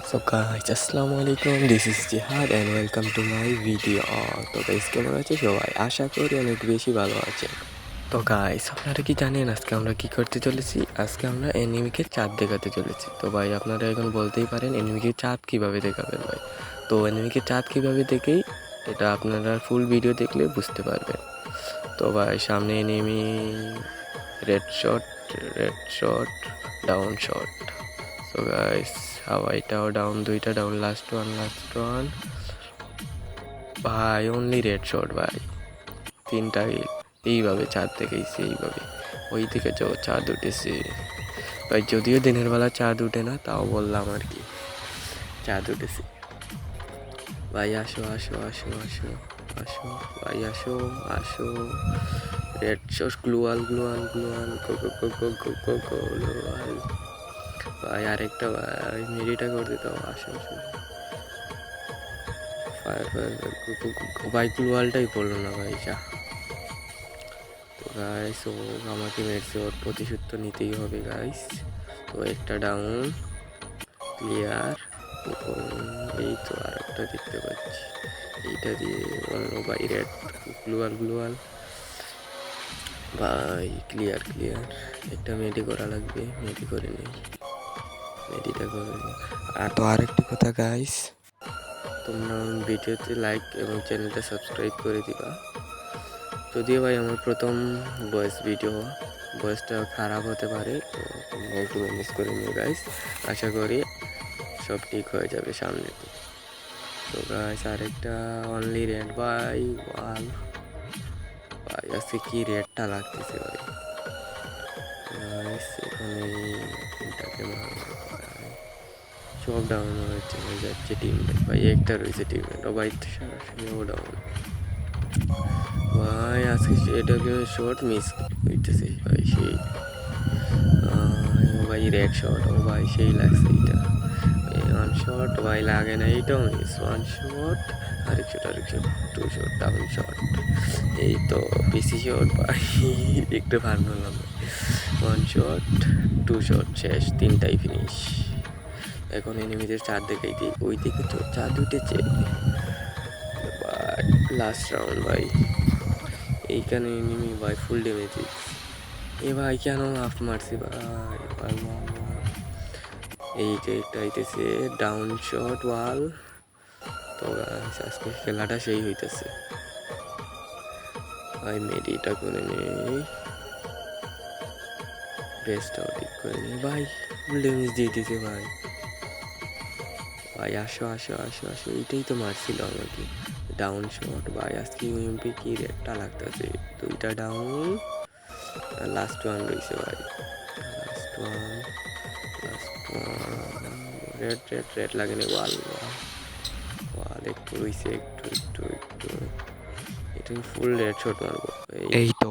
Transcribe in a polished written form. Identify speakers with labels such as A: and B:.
A: So guys, আসসালামু আলাইকুম, this is জিহাদ and welcome to my video. তো গাইস, কেমন আছে সবাই? আশা করি অনেক বেশি ভালো আছেন। তো গাইস, আপনারা কি জানেন আজকে আমরা কি করতে চলেছি? আজকে আমরা এনিমিকে চাঁদ দেখাতে চলেছি। তো ভাই, আপনারা এখন বলতেই পারেন এনিমিকে চাঁদ কিভাবে দেখাবেন ভাই? তো এনিমিকে চাঁদ কিভাবে দেখেই এটা আপনারা ফুল ভিডিও দেখলে বুঝতে পারবেন। তো ভাই, সামনে enemy, red shot, down shot. So guys, হাওয়াইটাও ডাউন, দুইটা ডাউন, লাস্ট ওয়ান ভাই, অনলি রেড শট ভাই, তিনটা কিল। এইভাবে চাঁদ দেখেছি, এইভাবে ওই দিকে যাও, চাঁদ উঠেছে ভাই। যদিও দিনের বেলা চাঁদ উঠে না, তাও বললাম আর কি, চাঁদ উঠেছে ভাই। আসো আসো আসো আসো আসো ভাই, আসো আসো। রেড শট, গ্লুয়াল গ্লুয়াল গ্লুয়াল, গো গো গো গো গো গো গো গ্লুয়াল ভাই। আরেকটা ভাই, মেরিটা করতে দাও, আসো আসো। ফায়ার ফায়ার ভাই, গ্লুয়ালটাই পড়লো না ভাই, যা। তো গাইস, ও আমাকে মেরেছে, ওর প্রতিশোধ তো নিতেই হবে গাইস। তো একটা ডাউন, ক্লিয়ার। এই তো আর একটা দেখতে পাচ্ছি, এইটা দিয়ে অন্য ভাই। রেড গ্লুয়াল ভাই, ক্লিয়ার। একটা মেডি করা লাগবে, মেডি করে নেই, মেডিটা করে নেই। আর তো আরেকটি কথা গাইস, তোমরা ভিডিওতে লাইক এবং চ্যানেলটা সাবস্ক্রাইব করে দিবা। যদিও ভাই আমার প্রথম ভয়েসটা খারাপ হতে পারে, তো তোমরা একটু ম্যানেজ করে নিও গাইস। আশা করি সব ঠিক হয়ে যাবে সামনে। তো গাইস, আরেকটা অনলি রেড ভাই, ওয়াল ভাই। আজকে কি রেডটা লাগতেছে ভাই গাইস, এখানে এটাকে মারবো ভাই। সব ডাউন হয়ে যাচ্ছে টিমমেট ভাই, একটা রয়েছে টিমমেট, ও ভাই সরাসরি ও ডাউন ভাই। আজকে এটাকে শর্ট মিস হইতেছে ভাই, সেই ভাই। রেড শট, ও ভাই সেই লাগছে এইটা। ওয়ান শট ভাই, লাগে না, এইটাও মিস। ওয়ান শট, আরেক shot, two shot, down shot. এই তো পিসি শট ভাই, একটু ভালো হলাম। ওয়ান শট, টু শট, শেষ, তিনটাই ফিনিশ। এখন এনিমিদের চার দেখাই দিই, ওই দিকে তো চার উঠেছে ভাই। লাস্ট রাউন্ড ভাই, এইখানে এনিমি ভাই ফুল ড্যামেজ। এ ভাই, কেন হাফ মারছি ভাই, ভাই এই যে একটা হইতেছে ডাউন শট, ওয়াল। তো আজকে খেলাটা সেই হইতেছে ভাই। মেডিটা করে নেই, ড্রেসটাও ঠিক করে নেই ভাই। ফুল ড্যামেজ দিয়ে দিতে ভাই। ভাই আসো আসো আসো আসো, এইটাই তো মারছিল আমাকে, ডাউন শট ভাই। আজকে ইউএমপি কি রেটটা লাগতেছে, দুইটা ডাউন, লাস্ট ওয়ান রয়েছে ভাই। লাস্ট ওয়ান রেড লাগেনি, ওয়াল একটু রয়েছে, একটু এটা ফুল রেড শট মারবো এই তো।